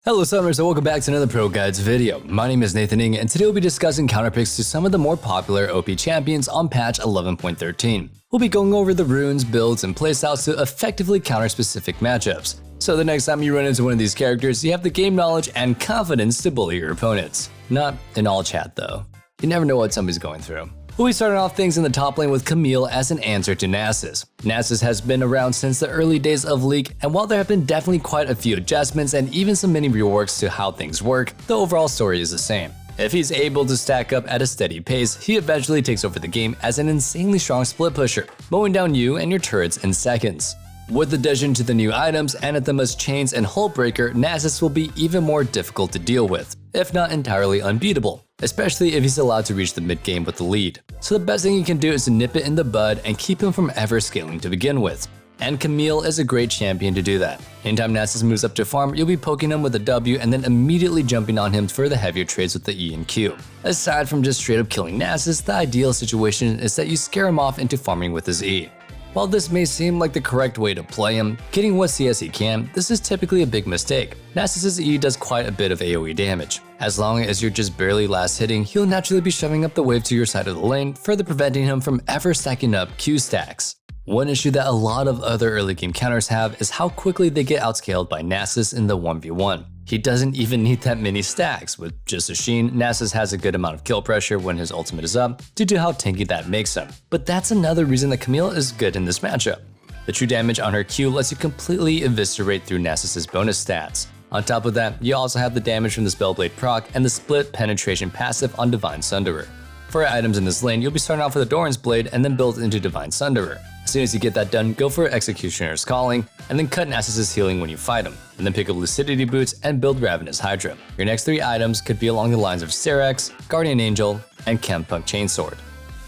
Hello Summoners and welcome back to another Pro Guides video. My name is Nathan Ng and today we'll be discussing counterpicks to some of the more popular OP champions on patch 11.13. We'll be going over the runes, builds, and playstyles to effectively counter specific matchups. So the next time you run into one of these characters, you have the game knowledge and confidence to bully your opponents. Not in all chat though. You never know what somebody's going through. We'll be starting off things in the top lane with Camille as an answer to Nasus. Nasus has been around since the early days of League, and while there have been definitely quite a few adjustments and even some mini reworks to how things work, the overall story is the same. If he's able to stack up at a steady pace, he eventually takes over the game as an insanely strong split pusher, mowing down you and your turrets in seconds. With the addition to the new items, Anathema's Chains and Hullbreaker, Nasus will be even more difficult to deal with, if not entirely unbeatable, especially if he's allowed to reach the mid-game with the lead. So the best thing you can do is to nip it in the bud and keep him from ever scaling to begin with. And Camille is a great champion to do that. Anytime Nasus moves up to farm, you'll be poking him with a W and then immediately jumping on him for the heavier trades with the E and Q. Aside from just straight up killing Nasus, the ideal situation is that you scare him off into farming with his E. While this may seem like the correct way to play him, getting what CS he can, this is typically a big mistake. Nasus' E does quite a bit of AoE damage. As long as you're just barely last hitting, he'll naturally be shoving up the wave to your side of the lane, further preventing him from ever stacking up Q stacks. One issue that a lot of other early game counters have is how quickly they get outscaled by Nasus in the 1v1. He doesn't even need that many stacks. With just a Sheen, Nasus has a good amount of kill pressure when his ultimate is up due to how tanky that makes him. But that's another reason that Camille is good in this matchup. The true damage on her Q lets you completely eviscerate through Nasus' bonus stats. On top of that, you also have the damage from the Spellblade proc and the split penetration passive on Divine Sunderer. For items in this lane, you'll be starting off with a Doran's Blade and then build into Divine Sunderer. As soon as you get that done, go for Executioner's Calling, and then cut Nasus' healing when you fight him, and then pick up Lucidity Boots and build Ravenous Hydra. Your next three items could be along the lines of Syrax, Guardian Angel, and Chempunk Chainsword.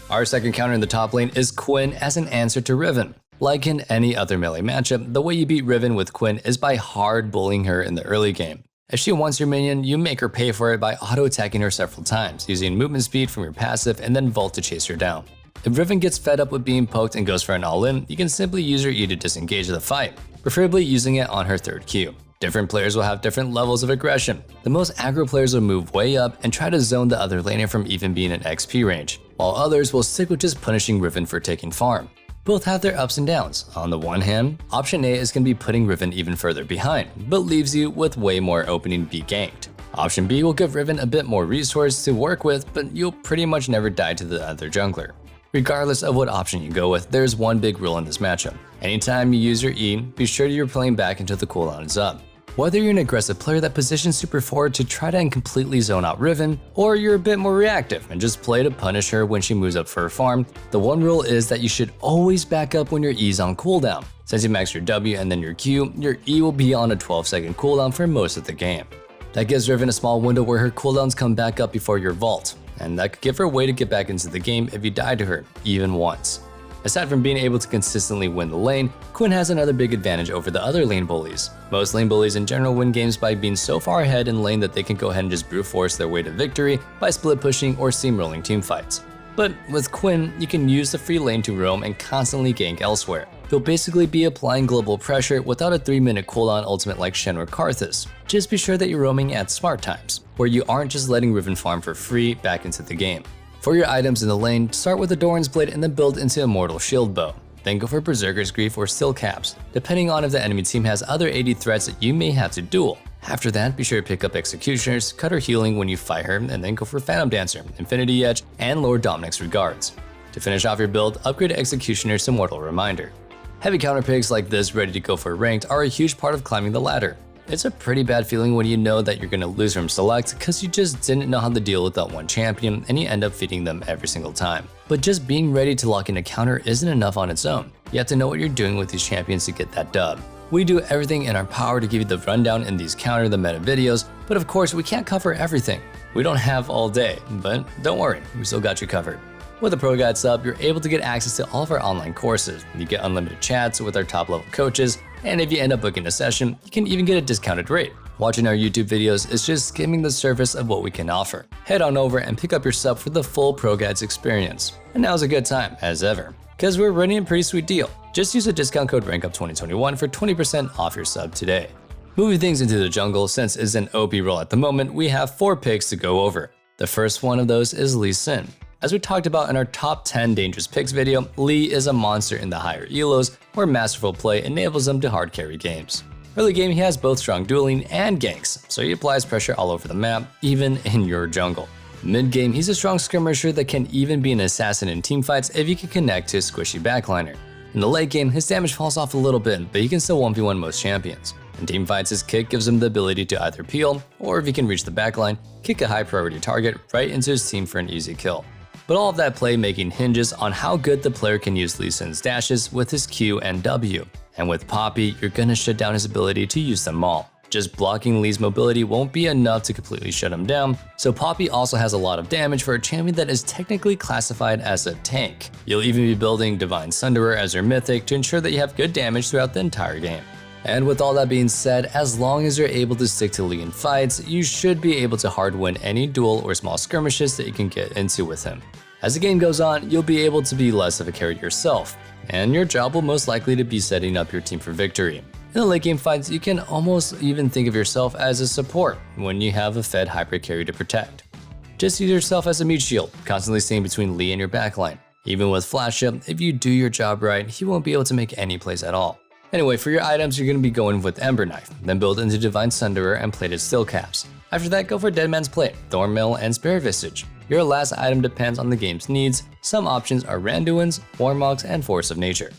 Our second counter in the top lane is Quinn as an answer to Riven. Like in any other melee matchup, the way you beat Riven with Quinn is by hard bullying her in the early game. If she wants your minion, you make her pay for it by auto-attacking her several times, using movement speed from your passive and then Vault to chase her down. If Riven gets fed up with being poked and goes for an all-in, you can simply use your E to disengage the fight, preferably using it on her third Q. Different players will have different levels of aggression. The most aggro players will move way up and try to zone the other laner from even being in XP range, while others will stick with just punishing Riven for taking farm. Both have their ups and downs. On the one hand, option A is going to be putting Riven even further behind, but leaves you with way more opening to be ganked. Option B will give Riven a bit more resource to work with, but you'll pretty much never die to the other jungler. Regardless of what option you go with, there's one big rule in this matchup. Anytime you use your E, be sure you're playing back until the cooldown is up. Whether you're an aggressive player that positions super forward to try to completely zone out Riven, or you're a bit more reactive and just play to punish her when she moves up for her farm, the one rule is that you should always back up when your E's on cooldown. Since you max your W and then your Q, your E will be on a 12-second cooldown for most of the game. That gives Riven a small window where her cooldowns come back up before your vault, and that could give her a way to get back into the game if you die to her, even once. Aside from being able to consistently win the lane, Quinn has another big advantage over the other lane bullies. Most lane bullies in general win games by being so far ahead in lane that they can go ahead and just brute force their way to victory by split pushing or steamrolling teamfights. But with Quinn, you can use the free lane to roam and constantly gank elsewhere. He'll basically be applying global pressure without a 3-minute cooldown ultimate like Shen or Karthus. Just be sure that you're roaming at smart times, where you aren't just letting Riven farm for free back into the game. For your items in the lane, start with a Doran's Blade and then build into Immortal Shield Bow. Then go for Berserker's Grief or Steel Caps, depending on if the enemy team has other AD threats that you may have to duel. After that, be sure to pick up Executioners, cut her healing when you fight her, and then go for Phantom Dancer, Infinity Edge, and Lord Dominic's Regards. To finish off your build, upgrade Executioners to Mortal Reminder. Heavy counterpicks like this ready to go for ranked are a huge part of climbing the ladder. It's a pretty bad feeling when you know that you're going to lose from Select because you just didn't know how to deal with that one champion and you end up feeding them every single time. But just being ready to lock in a counter isn't enough on its own. You have to know what you're doing with these champions to get that dub. We do everything in our power to give you the rundown in these counter the meta videos, but of course we can't cover everything. We don't have all day, but don't worry, we still got you covered. With a Pro Guide sub, you're able to get access to all of our online courses. You get unlimited chats with our top level coaches, and if you end up booking a session, you can even get a discounted rate. Watching our YouTube videos is just skimming the surface of what we can offer. Head on over and pick up your sub for the full Pro Guides experience. And now's a good time, as ever, because we're running a pretty sweet deal. Just use the discount code RANKUP2021 for 20% off your sub today. Moving things into the jungle, since it's an OP role at the moment, we have 4 picks to go over. The first one of those is Lee Sin. As we talked about in our top 10 dangerous picks video, Lee is a monster in the higher elos, where masterful play enables him to hard carry games. Early game, he has both strong dueling and ganks, so he applies pressure all over the map, even in your jungle. Mid game, he's a strong skirmisher that can even be an assassin in teamfights if he can connect to a squishy backliner. In the late game, his damage falls off a little bit, but he can still 1v1 most champions. In teamfights, his kick gives him the ability to either peel, or if he can reach the backline, kick a high priority target right into his team for an easy kill. But all of that playmaking hinges on how good the player can use Lee Sin's dashes with his Q and W. And with Poppy, you're gonna shut down his ability to use them all. Just blocking Lee's mobility won't be enough to completely shut him down, so Poppy also has a lot of damage for a champion that is technically classified as a tank. You'll even be building Divine Sunderer as your mythic to ensure that you have good damage throughout the entire game. And with all that being said, as long as you're able to stick to Lee in fights, you should be able to hard win any duel or small skirmishes that you can get into with him. As the game goes on, you'll be able to be less of a carry yourself, and your job will most likely to be setting up your team for victory. In the late game fights, you can almost even think of yourself as a support when you have a fed hyper carry to protect. Just use yourself as a meat shield, constantly staying between Lee and your backline. Even with Flash Up, if you do your job right, he won't be able to make any plays at all. Anyway, for your items, you're going to be going with Ember Knife, then build into Divine Sunderer and Plated Steel Caps. After that, go for Dead Man's Plate, Thornmail, and Spirit Visage. Your last item depends on the game's needs. Some options are Randuin's, Warmogs, and Force of Nature.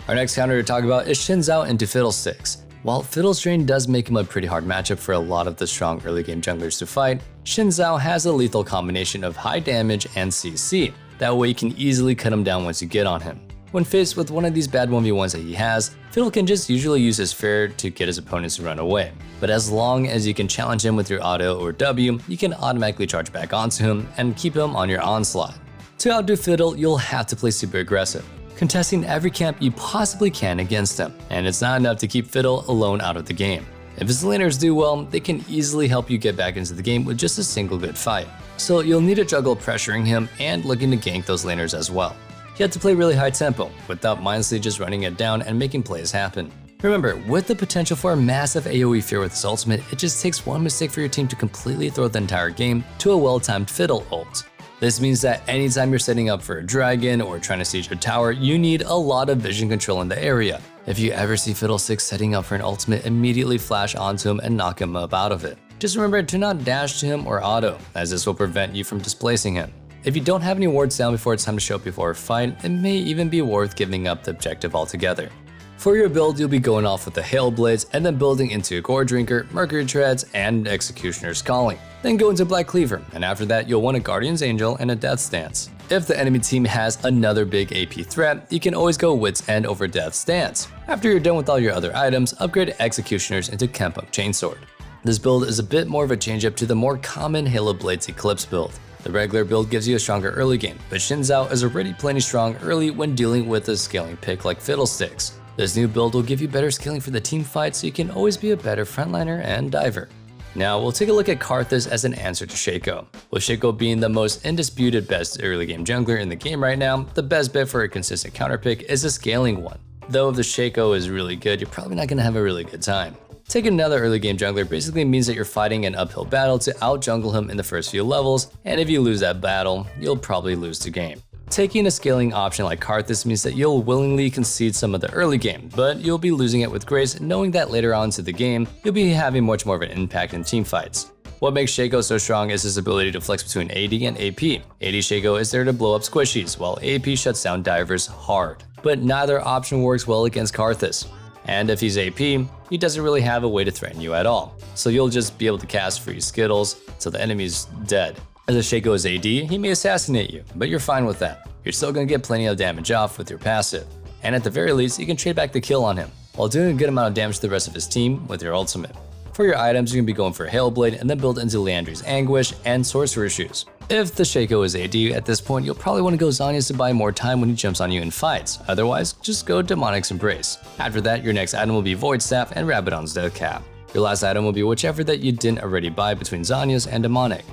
Our next counter to talk about is Xin Zhao into Fiddlesticks. While Fiddle's Drain does make him a pretty hard matchup for a lot of the strong early game junglers to fight, Xin Zhao has a lethal combination of high damage and CC. That way you can easily cut him down once you get on him. When faced with one of these bad 1v1s that he has, Fiddle can just usually use his fair to get his opponents to run away. But as long as you can challenge him with your auto or W, you can automatically charge back onto him and keep him on your onslaught. To outdo Fiddle, you'll have to play super aggressive, contesting every camp you possibly can against him, and it's not enough to keep Fiddle alone out of the game. If his laners do well, they can easily help you get back into the game with just a single good fight. So you'll need to juggle pressuring him and looking to gank those laners as well. You have to play really high tempo, without mindlessly just running it down and making plays happen. Remember, with the potential for a massive AoE fear with his ultimate, it just takes one mistake for your team to completely throw the entire game to a well-timed Fiddle ult. This means that anytime you're setting up for a dragon or trying to siege a tower, you need a lot of vision control in the area. If you ever see Fiddlesticks setting up for an ultimate, immediately flash onto him and knock him up out of it. Just remember to not dash to him or auto, as this will prevent you from displacing him. If you don't have any wards down before it's time to show up before a fight, it may even be worth giving up the objective altogether. For your build, you'll be going off with the Hail Blades and then building into Gore Drinker, Mercury Treads, and Executioner's Calling. Then go into Black Cleaver, and after that you'll want a Guardian's Angel and a Death Stance. If the enemy team has another big AP threat, you can always go Wit's End over Death Stance. After you're done with all your other items, upgrade Executioners into Kempunk Chainsword. This build is a bit more of a change up to the more common Halo Blades Eclipse build. The regular build gives you a stronger early game, but Xin Zhao is already plenty strong early when dealing with a scaling pick like Fiddlesticks. This new build will give you better scaling for the team fight, so you can always be a better frontliner and diver. Now we'll take a look at Karthus as an answer to Shaco. With Shaco being the most undisputed best early game jungler in the game right now, the best bet for a consistent counterpick is a scaling one. Though if the Shaco is really good, you're probably not going to have a really good time. Taking another early game jungler basically means that you're fighting an uphill battle to out-jungle him in the first few levels, and if you lose that battle, you'll probably lose the game. Taking a scaling option like Karthus means that you'll willingly concede some of the early game, but you'll be losing it with grace, knowing that later on into the game, you'll be having much more of an impact in teamfights. What makes Shaco so strong is his ability to flex between AD and AP. AD Shaco is there to blow up squishies, while AP shuts down divers hard. But neither option works well against Karthus. And if he's AP, he doesn't really have a way to threaten you at all. So you'll just be able to cast free Skittles till the enemy's dead. As a Shaco is AD, he may assassinate you, but you're fine with that. You're still going to get plenty of damage off with your passive. And at the very least, you can trade back the kill on him, while doing a good amount of damage to the rest of his team with your ultimate. For your items, you're going to be going for Hailblade and then build into Leandry's Anguish and Sorcerer's Shoes. If the Shaco is AD at this point, you'll probably want to go Zhonya's to buy more time when he jumps on you in fights. Otherwise, just go Demonic's Embrace. After that, your next item will be Void Staff and Rabadon's Death Cap. Your last item will be whichever that you didn't already buy between Zhonya's and Demonic.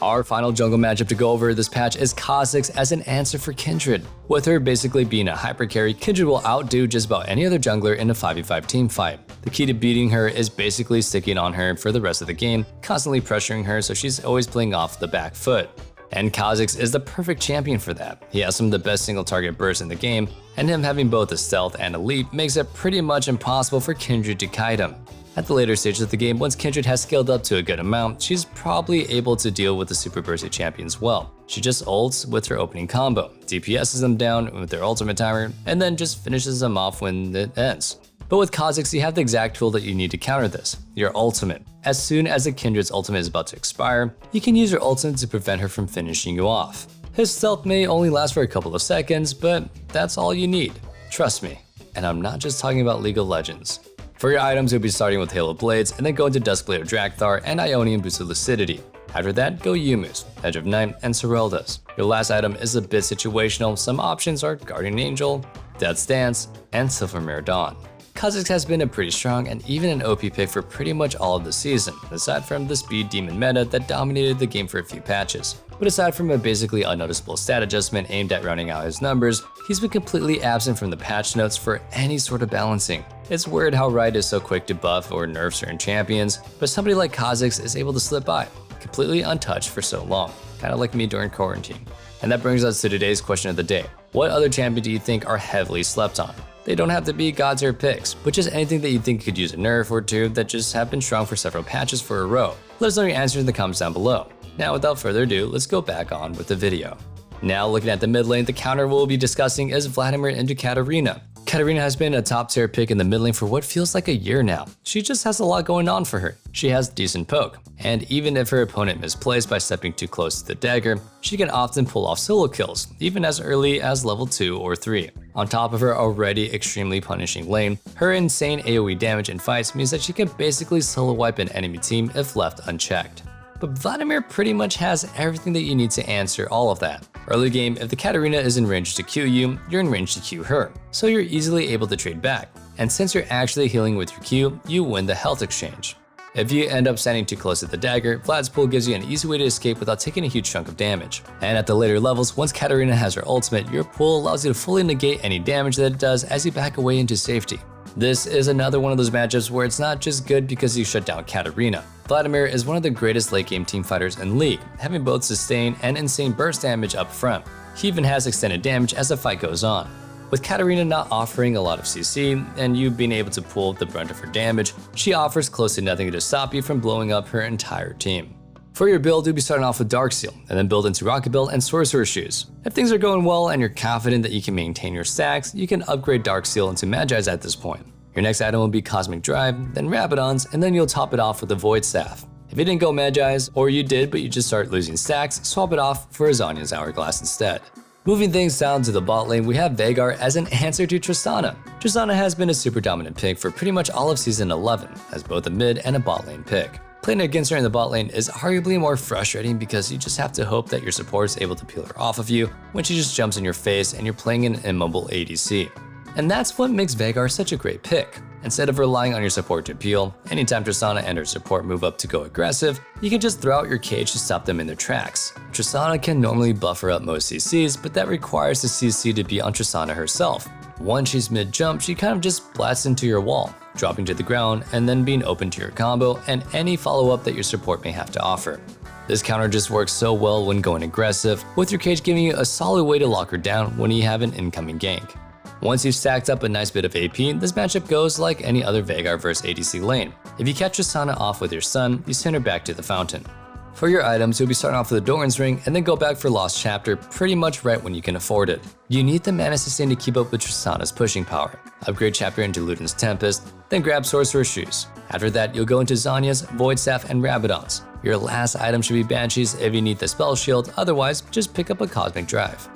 Our final jungle matchup to go over this patch is Kha'Zix as an answer for Kindred. With her basically being a hyper carry, Kindred will outdo just about any other jungler in a 5v5 team fight. The key to beating her is basically sticking on her for the rest of the game, constantly pressuring her so she's always playing off the back foot. And Kha'Zix is the perfect champion for that. He has some of the best single target bursts in the game, and him having both the stealth and elite makes it pretty much impossible for Kindred to kite him. At the later stages of the game, once Kindred has scaled up to a good amount, she's probably able to deal with the super bursty champions well. She just ults with her opening combo, DPSs them down with their ultimate timer, and then just finishes them off when it ends. But with Kha'Zix, you have the exact tool that you need to counter this, your ultimate. As soon as the Kindred's ultimate is about to expire, you can use your ultimate to prevent her from finishing you off. His stealth may only last for a couple of seconds, but that's all you need. Trust me. And I'm not just talking about League of Legends. For your items, you'll be starting with Halo Blades, and then go into Duskblade Drakthar and Ionian Boosted Lucidity. After that, go Yumu's, Edge of Night, and Serelda's. Your last item is a bit situational. Some options are Guardian Angel, Death's Dance, and Silvermere Dawn. Kha'Zix has been a pretty strong and even an OP pick for pretty much all of the season, aside from the speed demon meta that dominated the game for a few patches. But aside from a basically unnoticeable stat adjustment aimed at rounding out his numbers, he's been completely absent from the patch notes for any sort of balancing. It's weird how Riot is so quick to buff or nerf certain champions, but somebody like Kha'Zix is able to slip by, completely untouched for so long, kinda like me during quarantine. And that brings us to today's question of the day. What other champion do you think are heavily slept on? They don't have to be god tier picks, but just anything that you think could use a nerf or two that just have been strong for several patches for a row. Let us know your answers in the comments down below. Now without further ado, let's go back on with the video. Now looking at the mid lane, the counter we'll be discussing is Vladimir into Katarina. Katarina has been a top tier pick in the mid lane for what feels like a year now. She just has a lot going on for her. She has decent poke, and even if her opponent misplays by stepping too close to the dagger, she can often pull off solo kills, even as early as level 2 or 3. On top of her already extremely punishing lane, her insane AoE damage in fights means that she can basically solo wipe an enemy team if left unchecked. But Vladimir pretty much has everything that you need to answer all of that. Early game, if the Katarina is in range to Q you, you're in range to Q her, so you're easily able to trade back. And since you're actually healing with your Q, you win the health exchange. If you end up standing too close to the dagger, Vlad's pull gives you an easy way to escape without taking a huge chunk of damage. And at the later levels, once Katarina has her ultimate, your pull allows you to fully negate any damage that it does as you back away into safety. This is another one of those matchups where it's not just good because you shut down Katarina. Vladimir is one of the greatest late game teamfighters in League, having both sustain and insane burst damage up front. He even has extended damage as the fight goes on. With Katarina not offering a lot of CC, and you being able to pull the brunt of her damage, she offers close to nothing to stop you from blowing up her entire team. For your build, you'll be starting off with Darksteel, and then build into Rocket Belt and Sorcerer Shoes. If things are going well and you're confident that you can maintain your stacks, you can upgrade Darksteel into Magi's at this point. Your next item will be Cosmic Drive, then Rabadons, and then you'll top it off with the Void Staff. If you didn't go Magi's, or you did but you just start losing stacks, swap it off for Azania's Hourglass instead. Moving things down to the bot lane, we have Veigar as an answer to Tristana. Tristana has been a super dominant pick for pretty much all of Season 11, as both a mid and a bot lane pick. Playing against her in the bot lane is arguably more frustrating because you just have to hope that your support is able to peel her off of you when she just jumps in your face and you're playing an immobile ADC. And that's what makes Veigar such a great pick. Instead of relying on your support to peel, anytime Tristana and her support move up to go aggressive, you can just throw out your cage to stop them in their tracks. Tristana can normally buffer up most CCs, but that requires the CC to be on Tristana herself. Once she's mid-jump, she kind of just blasts into your wall, dropping to the ground and then being open to your combo and any follow-up that your support may have to offer. This counter just works so well when going aggressive, with your cage giving you a solid way to lock her down when you have an incoming gank. Once you've stacked up a nice bit of AP, this matchup goes like any other Veigar vs ADC lane. If you catch Tristana off with your stun, you send her back to the fountain. For your items, you'll be starting off with the Doran's Ring and then go back for Lost Chapter pretty much right when you can afford it. You need the mana sustain to keep up with Tristana's pushing power. Upgrade Chapter into Luden's Tempest, then grab Sorcerer's Shoes. After that, you'll go into Zanya's, Void Staff, and Rabadons. Your last item should be Banshees if you need the Spell Shield, otherwise just pick up a Cosmic Drive.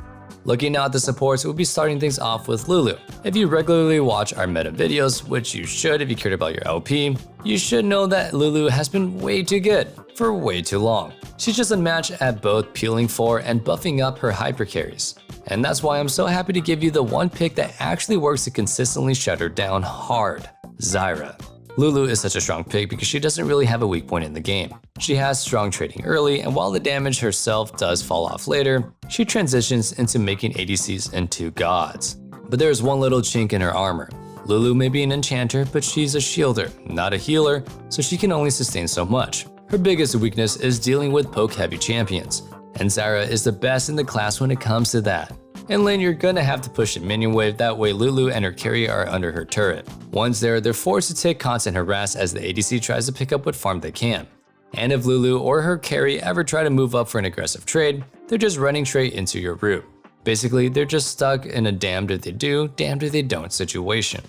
Looking now at the supports, we'll be starting things off with Lulu. If you regularly watch our meta videos, which you should if you cared about your LP, you should know that Lulu has been way too good for way too long. She's just unmatched at both peeling for and buffing up her hyper carries. And that's why I'm so happy to give you the one pick that actually works to consistently shut her down hard, Zyra. Lulu is such a strong pick because she doesn't really have a weak point in the game. She has strong trading early, and while the damage herself does fall off later, she transitions into making ADCs into gods. But there is one little chink in her armor. Lulu may be an enchanter, but she's a shielder, not a healer, so she can only sustain so much. Her biggest weakness is dealing with poke-heavy champions, and Zyra is the best in the class when it comes to that. In lane, you're gonna have to push a minion wave, that way Lulu and her carry are under her turret. Once there, they're forced to take constant harass as the ADC tries to pick up what farm they can. And if Lulu or her carry ever try to move up for an aggressive trade, they're just running straight into your root. Basically, they're just stuck in a damned if they do, damned if they don't situation.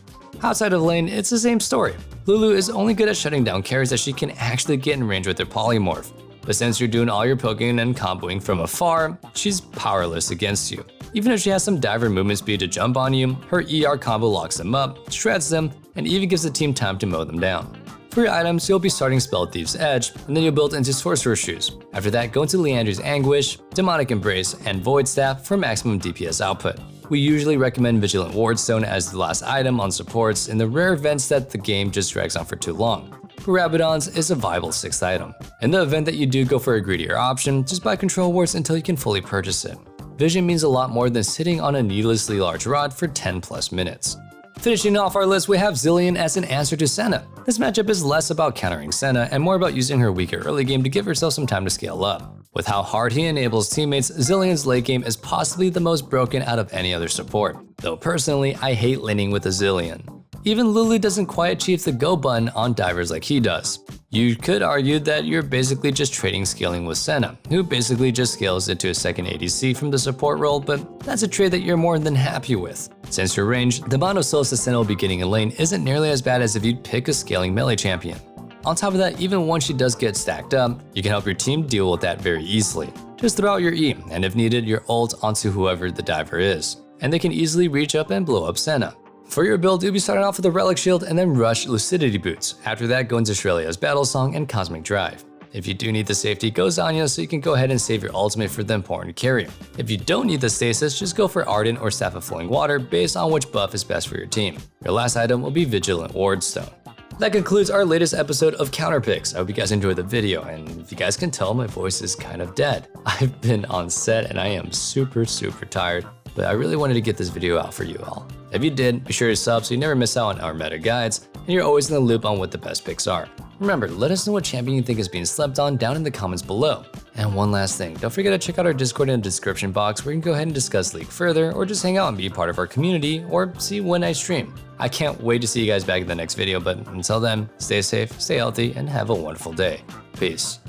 Outside of lane, it's the same story. Lulu is only good at shutting down carries that she can actually get in range with their polymorph. But since you're doing all your poking and comboing from afar, she's powerless against you. Even if she has some diver movement speed to jump on you, her ER combo locks them up, shreds them, and even gives the team time to mow them down. For your items, you'll be starting Spell Thief's Edge, and then you'll build into Sorcerer's Shoes. After that, go into Leander's Anguish, Demonic Embrace, and Void Staff for maximum DPS output. We usually recommend Vigilant Wardstone as the last item on supports in the rare events that the game just drags on for too long. Rabadon's is a viable 6th item. In the event that you do go for a greedier option, just buy Control Wards until you can fully purchase it. Vision means a lot more than sitting on a needlessly large rod for 10+ minutes. Finishing off our list, we have Zilean as an answer to Senna. This matchup is less about countering Senna and more about using her weaker early game to give herself some time to scale up. With how hard he enables teammates, Zilean's late game is possibly the most broken out of any other support. Though personally, I hate laning with a Zilean. Even Lulu doesn't quite achieve the go button on divers like he does. You could argue that you're basically just trading scaling with Senna, who basically just scales into a second ADC from the support role, but that's a trade that you're more than happy with. Since your range, the amount of souls that Senna will be getting in lane isn't nearly as bad as if you'd pick a scaling melee champion. On top of that, even once she does get stacked up, you can help your team deal with that very easily. Just throw out your E, and if needed, your ult onto whoever the diver is, and they can easily reach up and blow up Senna. For your build, you'll be starting off with a Relic Shield and then rush Lucidity Boots. After that, go into Shrelia's Battle Song and Cosmic Drive. If you do need the safety, go Zanya so you can go ahead and save your ultimate for the important carry. If you don't need the stasis, just go for Ardent or Staff of Flowing Water based on which buff is best for your team. Your last item will be Vigilant Wardstone. That concludes our latest episode of Counterpicks. I hope you guys enjoyed the video, and if you guys can tell, my voice is kind of dead. I've been on set and I am super tired, but I really wanted to get this video out for you all. If you did, be sure to sub so you never miss out on our meta guides, and you're always in the loop on what the best picks are. Remember, let us know what champion you think is being slept on down in the comments below. And one last thing, don't forget to check out our Discord in the description box where you can go ahead and discuss League further, or just hang out and be part of our community, or see when I stream. I can't wait to see you guys back in the next video, but until then, stay safe, stay healthy, and have a wonderful day. Peace.